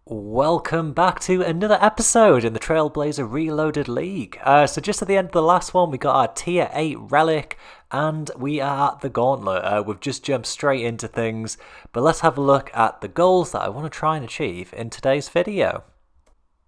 Welcome back to another episode in the Trailblazer Reloaded League. So just at the end of the last one, we got our Tier 8 Relic, and we are at the Gauntlet. We've just jumped straight into things, but let's have a look at the goals that I want to try and achieve in today's video.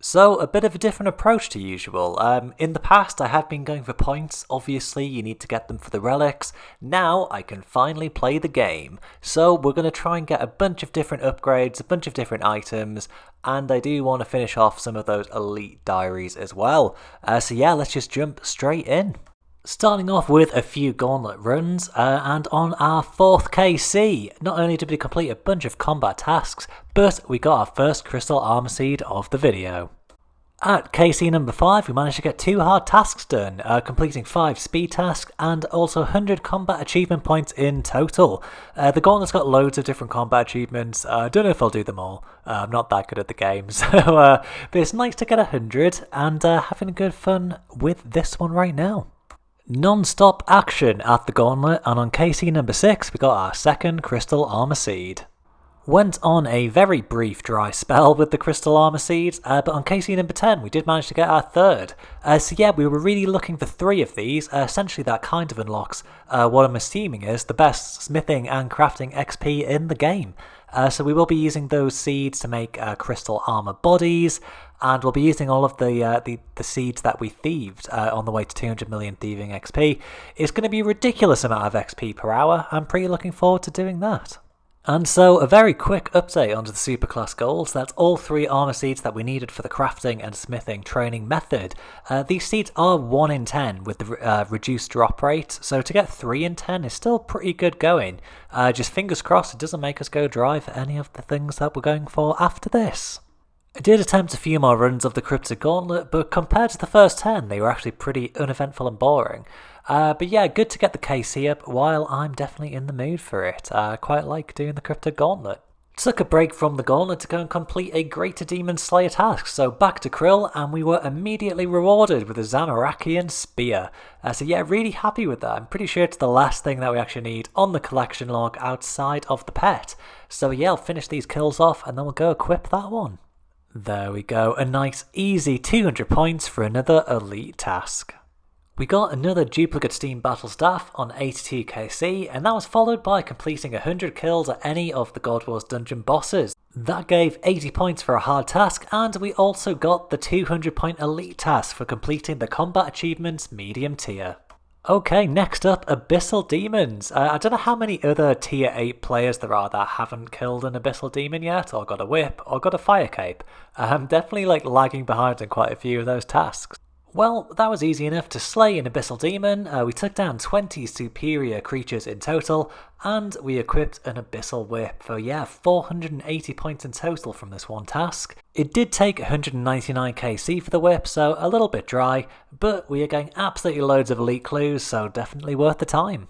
So, a bit of a different approach to usual. In the past, I have been going for points. Obviously, you need to get them for the relics. Now, I can finally play the game. So, we're going to try and get a bunch of different upgrades, a bunch of different items, and I do want to finish off some of those elite diaries as well. So yeah, let's just jump straight in. Starting off with a few Gauntlet runs, and on our 4th KC, not only did we complete a bunch of combat tasks, but we got our first Crystal Armor Seed of the video. At KC number 5, we managed to get 2 hard tasks done, completing 5 speed tasks and also 100 combat achievement points in total. The Gauntlet's got loads of different combat achievements. I don't know if I'll do them all. I'm not that good at the game, so but it's nice to get 100 and having good fun with this one right now. Non-stop action at the Gauntlet, and on KC number 6 we got our second Crystal Armor Seed. Went on a very brief dry spell with the Crystal Armor Seeds, but on KC number 10 we did manage to get our third. So yeah, we were really looking for 3 of these. Essentially that kind of unlocks what I'm assuming is the best smithing and crafting XP in the game. So we will be using those seeds to make crystal armor bodies, and we'll be using all of the seeds that we thieved on the way to 200 million thieving XP. It's going to be a ridiculous amount of XP per hour. I'm pretty looking forward to doing that. And so, a very quick update onto the superclass goals. That's all 3 armor seeds that we needed for the crafting and smithing training method. These seeds are 1 in 10 with the reduced drop rate, so to get 3 in 10 is still pretty good going. Just fingers crossed it doesn't make us go dry for any of the things that we're going for after this. I did attempt a few more runs of the Cryptic Gauntlet, but compared to the first 10, they were actually pretty uneventful and boring. But yeah, good to get the KC up while I'm definitely in the mood for it. I quite like doing the Cryptic Gauntlet. Took a break from the Gauntlet to go and complete a Greater Demon Slayer task, so back to Krill, and we were immediately rewarded with a Zamorakian Spear. So yeah, really happy with that. I'm pretty sure it's the last thing that we actually need on the collection log outside of the pet. So yeah, I'll finish these kills off and then we'll go equip that one. There we go, a nice easy 200 points for another elite task. We got another duplicate Steam Battle Staff on 82 KC, and that was followed by completing 100 kills at any of the God Wars dungeon bosses. That gave 80 points for a hard task, and we also got the 200 point elite task for completing the combat achievements medium tier. Okay, next up, Abyssal Demons. I don't know how many other tier 8 players there are that haven't killed an Abyssal Demon yet, or got a whip, or got a fire cape. I'm definitely lagging behind in quite a few of those tasks. Well, that was easy enough to slay an Abyssal Demon. We took down 20 superior creatures in total, and we equipped an Abyssal Whip for, yeah, 480 points in total from this one task. It did take 199 KC for the whip, so a little bit dry, but we are getting absolutely loads of elite clues, so definitely worth the time.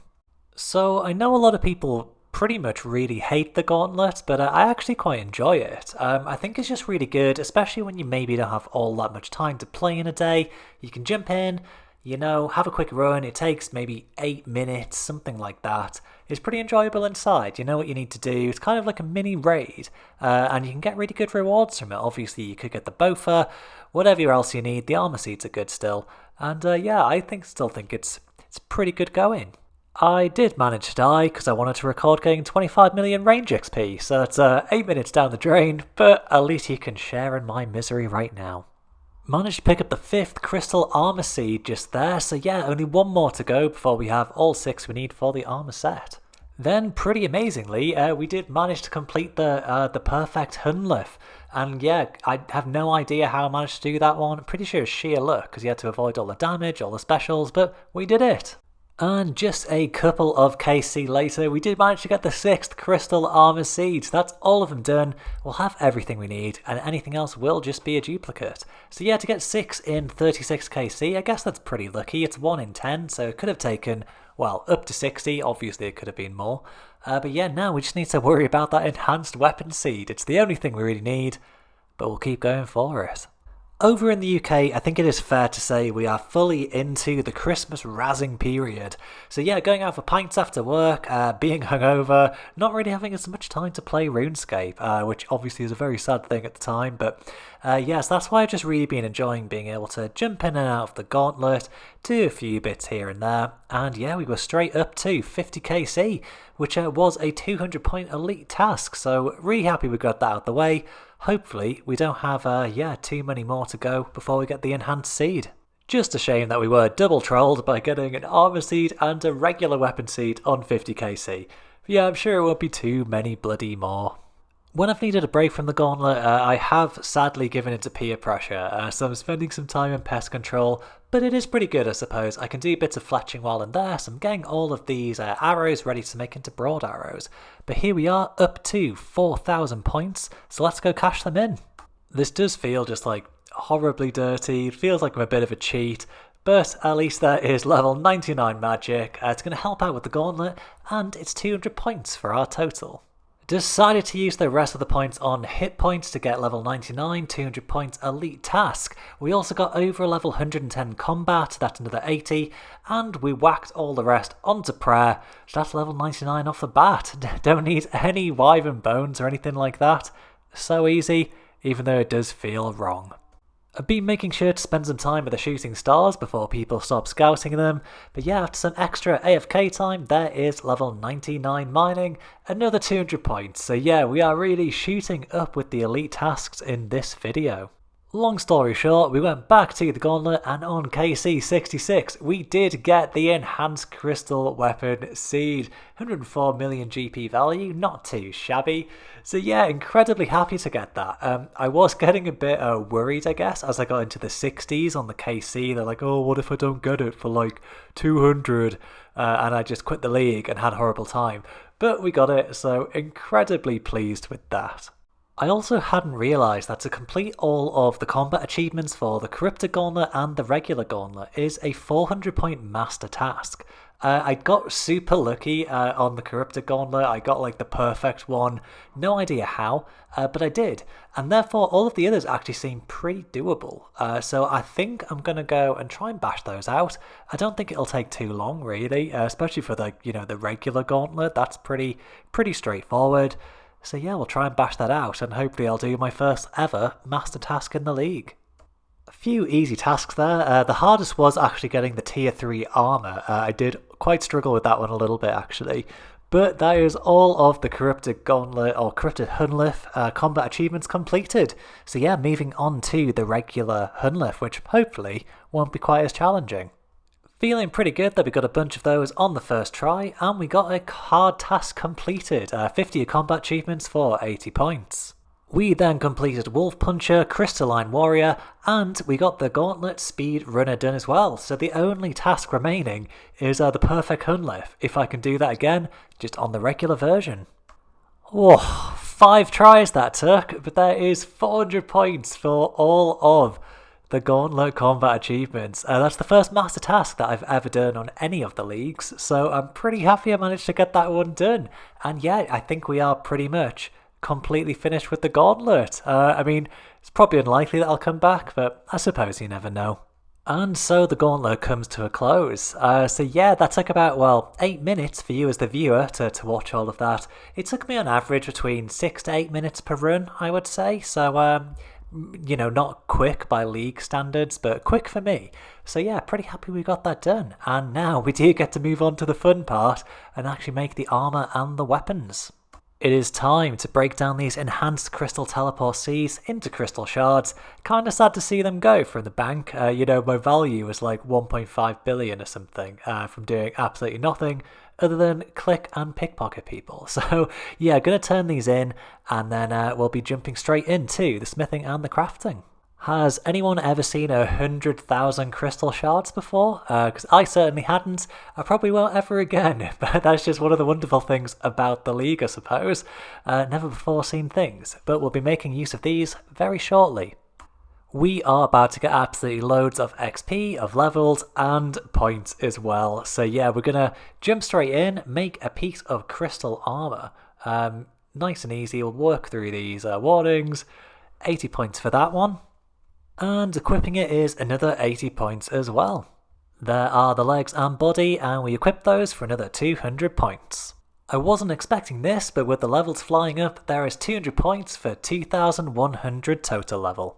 So I know a lot of people pretty much really hate the Gauntlet, but I actually quite enjoy it. I think it's just really good, especially when you maybe don't have all that much time to play in a day. You can jump in, you know, have a quick run. It takes maybe 8 minutes, something like that. It's pretty enjoyable inside. You know what you need to do. It's kind of like a mini raid, and you can get really good rewards from it. Obviously, you could get the Bofa, whatever else you need. The armor seeds are good still, and yeah, I still think it's pretty good going. I did manage to die because I wanted to record getting 25 million range XP, so it's 8 minutes down the drain, but at least you can share in my misery right now. Managed to pick up the 5th Crystal Armor Seed just there, so yeah, only 1 more to go before we have all 6 we need for the armor set. Then, pretty amazingly, we did manage to complete the perfect Hunlif. And yeah, I have no idea how I managed to do that one. I'm pretty sure it's sheer luck, because you had to avoid all the damage, all the specials, but we did it. And just a couple of KC later, we did manage to get the 6th Crystal Armor Seeds. That's all of them done. We'll have everything we need, and anything else will just be a duplicate. So yeah, to get 6 in 36 KC, I guess that's pretty lucky. It's 1 in 10, so it could have taken, well, up to 60. Obviously, it could have been more. But yeah, now we just need to worry about that Enhanced Weapon Seed. It's the only thing we really need, but we'll keep going for it. Over in the UK, I think it is fair to say we are fully into the Christmas razzing period. So yeah, going out for pints after work, being hungover, not really having as much time to play RuneScape, which obviously is a very sad thing at the time, but yes, that's why I've just really been enjoying being able to jump in and out of the Gauntlet, do a few bits here and there, and yeah, we were straight up to 50kc, which was a 200 point elite task, so really happy we got that out of the way. Hopefully we don't have too many more to go before we get the enhanced seed. Just a shame that we were double trolled by getting an armor seed and a regular weapon seed on 50kc. But yeah, I'm sure it won't be too many bloody more. When I've needed a break from the Gauntlet, I have sadly given into peer pressure, so I'm spending some time in pest control, but it is pretty good I suppose. I can do bits of fletching while in there, so I'm getting all of these arrows ready to make into broad arrows. But here we are, up to 4,000 points, so let's go cash them in. This does feel just like horribly dirty, it feels like I'm a bit of a cheat, but at least there is level 99 magic. It's going to help out with the Gauntlet, and it's 200 points for our total. Decided to use the rest of the points on hit points to get level 99, 200 points elite task. We also got over level 110 combat, that's another 80, and we whacked all the rest onto prayer, so that's level 99 off the bat. Don't need any wyvern bones or anything like that. So easy, even though it does feel wrong. I've been making sure to spend some time with the shooting stars before people stop scouting them, but yeah, after some extra AFK time, there is level 99 mining, another 200 points, so yeah, we are really shooting up with the elite tasks in this video. Long story short, we went back to the Gauntlet, and on KC66 we did get the enhanced crystal weapon seed. 104 million GP value, not too shabby. So yeah, incredibly happy to get that. I was getting a bit worried, I guess, as I got into the 60s on the KC. They're like, oh, what if I don't get it for like 200? And I just quit the league and had a horrible time. But we got it, so incredibly pleased with that. I also hadn't realised that to complete all of the combat achievements for the Corrupted Gauntlet and the regular Gauntlet is a 400 point master task. I got super lucky on the Corrupted Gauntlet. I got like the perfect one, no idea how, but I did, and therefore all of the others actually seem pretty doable. So I think I'm gonna go and try and bash those out. I don't think it'll take too long really, especially for the the regular Gauntlet. That's pretty straightforward. So yeah, we'll try and bash that out, and hopefully I'll do my first ever master task in the league. A few easy tasks there. The hardest was actually getting the tier 3 armor. I did quite struggle with that one a little bit actually. But that is all of the Corrupted Gauntlet or Corrupted Hunlif combat achievements completed. So yeah, moving on to the regular Hunlif, which hopefully won't be quite as challenging. Feeling pretty good that we got a bunch of those on the first try, and we got a hard task completed, 50 combat achievements for 80 points. We then completed Wolf Puncher, Crystalline Warrior, and we got the Gauntlet Speed Runner done as well, so the only task remaining is the Perfect Hunlif, if I can do that again, just on the regular version. Oh, 5 tries that took, but there is 400 points for all of the Gauntlet combat achievements. That's the first master task that I've ever done on any of the leagues, so I'm pretty happy I managed to get that one done. And yeah, I think we are pretty much completely finished with the Gauntlet. I mean, it's probably unlikely that I'll come back, but I suppose you never know. And so the Gauntlet comes to a close. So yeah, that took about, 8 minutes for you as the viewer to watch all of that. It took me on average between 6 to 8 minutes per run, I would say, so not quick by league standards, but quick for me. So yeah, pretty happy we got that done. And now we do get to move on to the fun part and actually make the armor and the weapons. It is time to break down these enhanced crystal teleport seeds into crystal shards. Kinda sad to see them go from the bank. My value was like 1.5 billion or something from doing absolutely nothing other than click and pickpocket people. So yeah, gonna turn these in, and then we'll be jumping straight into the smithing and the crafting. Has anyone ever seen 100,000 crystal shards before? Because I certainly hadn't. I probably won't ever again, but that's just one of the wonderful things about the league, I suppose. Never before seen things, but we'll be making use of these very shortly. We are about to get absolutely loads of XP, of levels, and points as well. So yeah, we're gonna jump straight in, make a piece of crystal armor. Nice and easy, we'll work through these warnings. 80 points for that one. And equipping it is another 80 points as well. There are the legs and body, and we equip those for another 200 points. I wasn't expecting this, but with the levels flying up, there is 200 points for 2100 total level.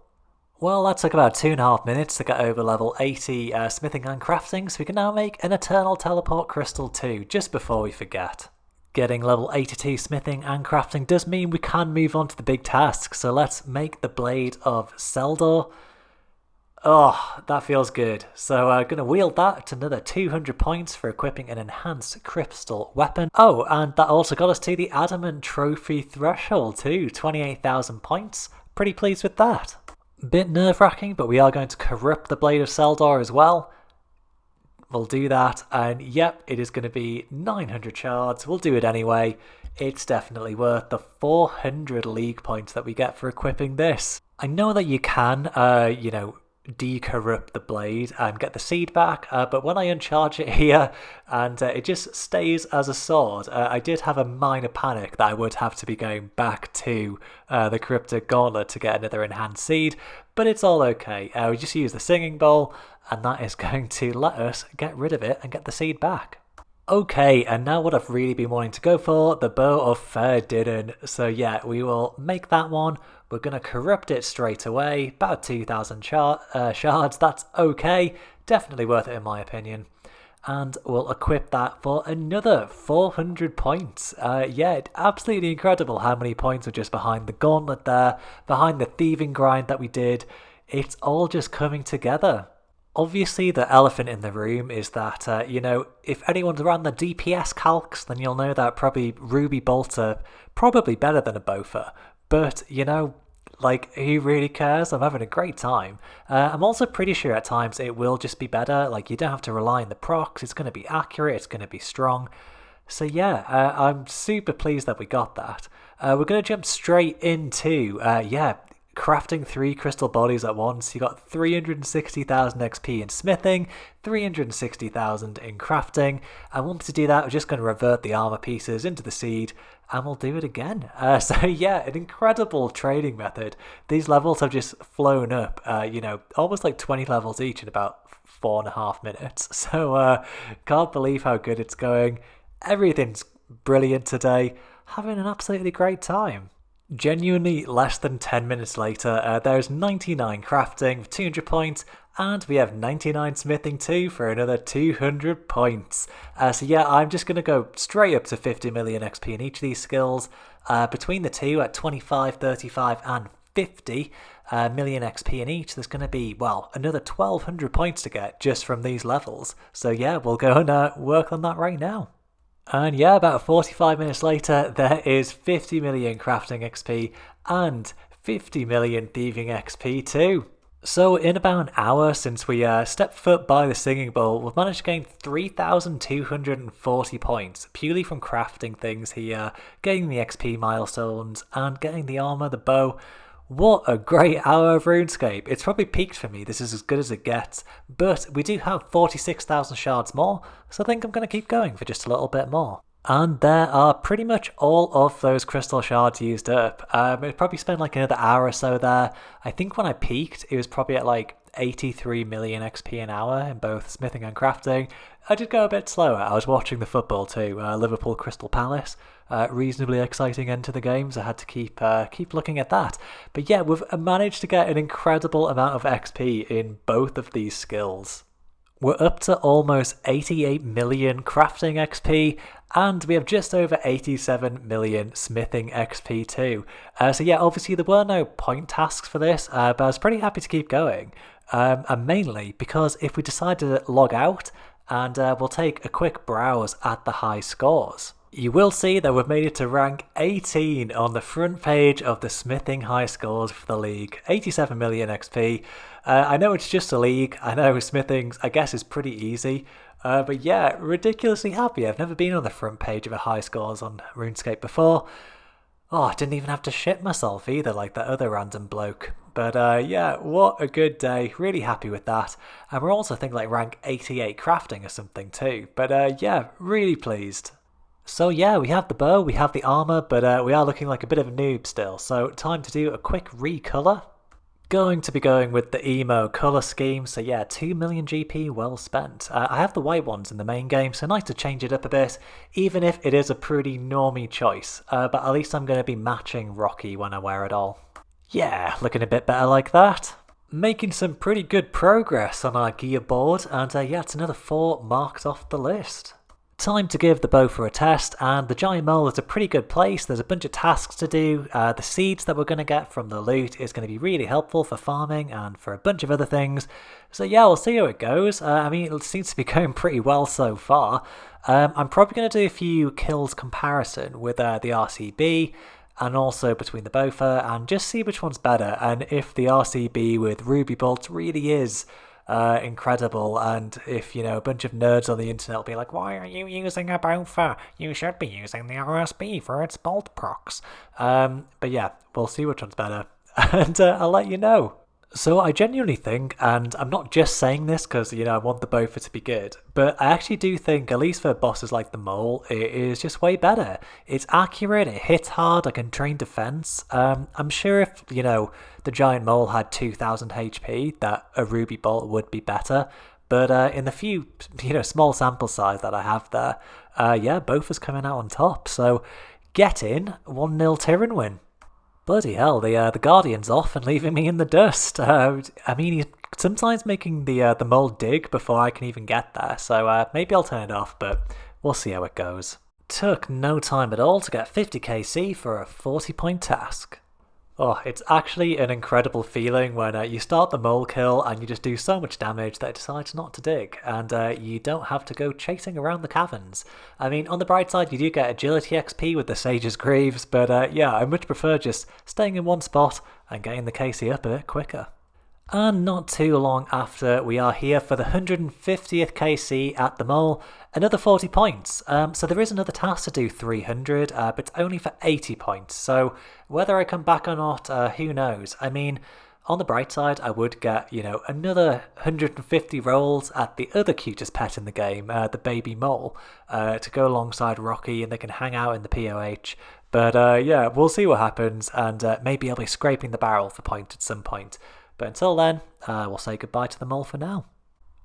Well, that took about 2.5 minutes to get over level 80 smithing and crafting, so we can now make an Eternal Teleport Crystal too, just before we forget. Getting level 82 smithing and crafting does mean we can move on to the big task, so let's make the Blade of Seldor. Oh, that feels good. So I'm going to wield that to another 200 points for equipping an enhanced crystal weapon. Oh, and that also got us to the Adamant Trophy threshold too, 28,000 points. Pretty pleased with that. Bit nerve-wracking, but we are going to corrupt the Blade of Seldor as well. We'll do that, and yep, it is going to be 900 shards. We'll do it anyway. It's definitely worth the 400 league points that we get for equipping this. I know that you can, decorrupt the blade and get the seed back, but when I uncharge it here and it just stays as a sword, I did have a minor panic that I would have to be going back to the corrupted gauntlet to get another enhanced seed, but it's all okay. We just use the singing bowl and that is going to let us get rid of it and get the seed back. Okay, and now what I've really been wanting to go for, the Bow of Ferdinand. So yeah, we will make that one. We're going to corrupt it straight away, about 2,000 shards, that's okay, definitely worth it in my opinion. And we'll equip that for another 400 points. Yeah, absolutely incredible how many points were just behind the gauntlet there, behind the thieving grind that we did. It's all just coming together. Obviously, the elephant in the room is that, if anyone's around the DPS calcs, then you'll know that probably Ruby bolts are probably better than a Bofa. But, who really cares? I'm having a great time. I'm also pretty sure at times it will just be better. You don't have to rely on the procs. It's going to be accurate. It's going to be strong. So yeah, I'm super pleased that we got that. We're going to jump straight into, crafting 3 crystal bodies at once. You got 360,000 XP in smithing, 360,000 in crafting. And once to do that, we're just going to revert the armor pieces into the seed, and we'll do it again. So yeah, an incredible trading method. These levels have just flown up, almost like 20 levels each in about 4.5 minutes. So can't believe how good it's going. Everything's brilliant today. Having an absolutely great time. Genuinely less than 10 minutes later, there's 99 crafting for 200 points, and we have 99 smithing too for another 200 points. So yeah, I'm just going to go straight up to 50 million XP in each of these skills. Between the two at 25, 35 and 50 million XP in each, there's going to be, another 1,200 points to get just from these levels. So yeah, we'll go and work on that right now. And yeah, about 45 minutes later, there is 50 million crafting XP and 50 million thieving XP too. So in about an hour since we stepped foot by the singing bowl, we've managed to gain 3,240 points purely from crafting things here, getting the XP milestones and getting the armor, the bow. What a great hour of RuneScape. It's probably peaked for me. This is as good as it gets. But we do have 46,000 shards more, so I think I'm going to keep going for just a little bit more. And there are pretty much all of those crystal shards used up. It probably spent another hour or so there. I think when I peaked, it was probably at 83 million XP an hour in both smithing and crafting. I did go a bit slower. I was watching the football too, Liverpool Crystal Palace. Reasonably exciting end to the games. I had to keep looking at that. But yeah, we've managed to get an incredible amount of XP in both of these skills. We're up to almost 88 million crafting XP, and we have just over 87 million smithing XP too. So yeah, obviously there were no point tasks for this, but I was pretty happy to keep going. And mainly because if we decide to log out, and we'll take a quick browse at the high scores, you will see that we've made it to rank 18 on the front page of the smithing high scores for the league. 87 million XP. I know it's just a league. I know smithing, I guess, is pretty easy. But yeah, ridiculously happy. I've never been on the front page of a high scores on RuneScape before. Oh, I didn't even have to shit myself either like that other random bloke. But yeah, what a good day. Really happy with that. And we're also thinking rank 88 crafting or something too. But yeah, really pleased. So yeah, we have the bow, we have the armor, but we are looking like a bit of a noob still. So time to do a quick recolor. Going to be going with the emo colour scheme, so yeah, 2 million GP well spent. I have the white ones in the main game, so nice to change it up a bit, even if it is a pretty normie choice, but at least I'm going to be matching Rocky when I wear it all. Yeah, looking a bit better like that. Making some pretty good progress on our gear board, and yeah, it's another 4 marked off the list. Time to give the Bofa a test, and the giant mole is a pretty good place. There's a bunch of tasks to do. The seeds that we're going to get from the loot is going to be really helpful for farming and for a bunch of other things. So yeah, we'll see how it goes. I mean, it seems to be going pretty well so far. I'm probably going to do a few kills comparison with the RCB and also between the Bofa and just see which one's better and if the RCB with Ruby Bolts really is incredible, and if, you know, a bunch of nerds on the internet will be like, why are you using a Bofa? You should be using the RSB for its bolt procs. But yeah, we'll see which one's better, and I'll let you know. So I genuinely think, and I'm not just saying this because, you know, I want the Bofa to be good, but I actually do think, at least for bosses like the Mole, it is just way better. It's accurate, it hits hard, I can train defense. I'm sure if, you know, the giant Mole had 2000 HP, that a Ruby Bolt would be better. But in the few, you know, small sample size that I have there, yeah, Bofa's coming out on top. So get in, 1-0 Tyrann win. Bloody hell, the Guardian's off and leaving me in the dust. I mean, he's sometimes making the Mole dig before I can even get there, so maybe I'll turn it off, but we'll see how it goes. Took no time at all to get 50 KC for a 40-point task. Oh, it's actually an incredible feeling when you start the Mole kill and you just do so much damage that it decides not to dig, and you don't have to go chasing around the caverns. I mean, on the bright side, you do get agility XP with the Sage's Greaves, but yeah, I much prefer just staying in one spot and getting the KC up a bit quicker. And not too long after, we are here for the 150th KC at the Mole, another 40 points. So there is another task to do 300, but it's only for 80 points. So whether I come back or not, who knows? I mean, on the bright side, I would get, you know, another 150 rolls at the other cutest pet in the game, the baby mole, to go alongside Rocky, and they can hang out in the POH. But yeah, we'll see what happens, and maybe I'll be scraping the barrel for point at some point. But until then, we'll say goodbye to the Mole for now.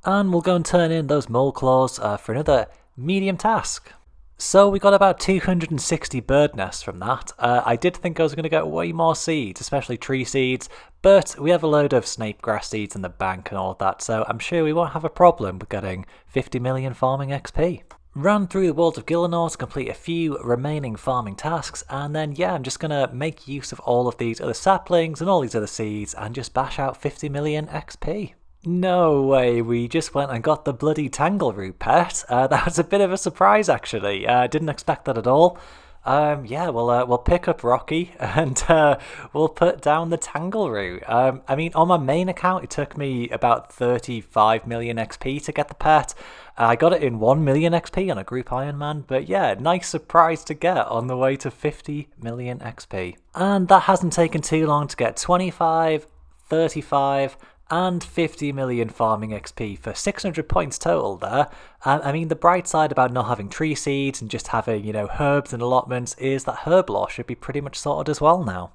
And we'll go and turn in those Mole Claws for another medium task. So we got about 260 bird nests from that. I did think I was going to get way more seeds, especially tree seeds, but we have a load of snape grass seeds in the bank and all of that, so I'm sure we won't have a problem with getting 50 million farming XP. Ran through the world of Gillinor to complete a few remaining farming tasks, and then yeah, I'm just going to make use of all of these other saplings and all these other seeds and just bash out 50 million XP. No way, we just went and got the bloody Tangleroot pet. That was a bit of a surprise actually, didn't expect that at all. Yeah, we'll pick up Rocky and we'll put down the Tangleroot. I mean, on my main account, it took me about 35 million XP to get the pet. I got it in 1 million XP on a group Ironman, but yeah, nice surprise to get on the way to 50 million XP. And that hasn't taken too long to get 25, 35, and 50 million farming XP for 600 points total there. I mean, the bright side about not having tree seeds and just having, you know, herbs and allotments is that herb lore should be pretty much sorted as well now.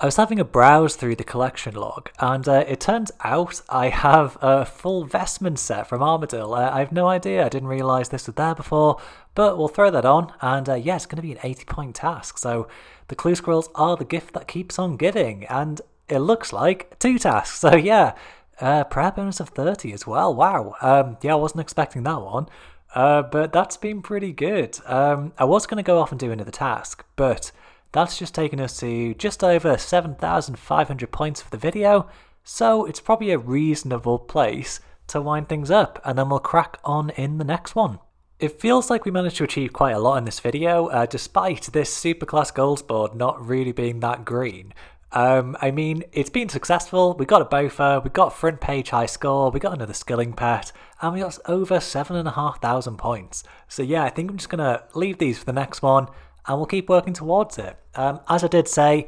I was having a browse through the collection log, and it turns out I have a full vestment set from Armadil. I have no idea, I didn't realise this was there before, but we'll throw that on, and yeah, it's going to be an 80-point task, so the clue scrolls are the gift that keeps on giving, and it looks like 2 tasks, so yeah, prayer bonus of 30 as well, wow, yeah, I wasn't expecting that one, but that's been pretty good. I was going to go off and do another task, but that's just taken us to just over 7,500 points for the video, so it's probably a reasonable place to wind things up, and then we'll crack on in the next one. It feels like we managed to achieve quite a lot in this video, despite this Superclass Goals board not really being that green. I mean, it's been successful. We got a Bofa, we got front page high score, we got another skilling pet, and we got over 7,500 points. So yeah, I think I'm just going to leave these for the next one, and we'll keep working towards it. As I did say,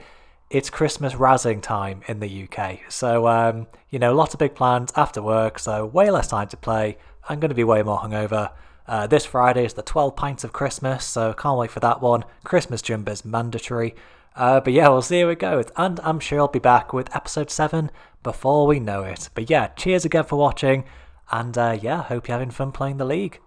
it's Christmas razzing time in the UK. So, you know, lots of big plans after work, so way less time to play. I'm going to be way more hungover. This Friday is the 12 pints of Christmas, so can't wait for that one. Christmas Jumper's mandatory. But yeah, we'll see how it goes. And I'm sure I'll be back with episode 7 before we know it. But yeah, cheers again for watching, and yeah, hope you're having fun playing the league.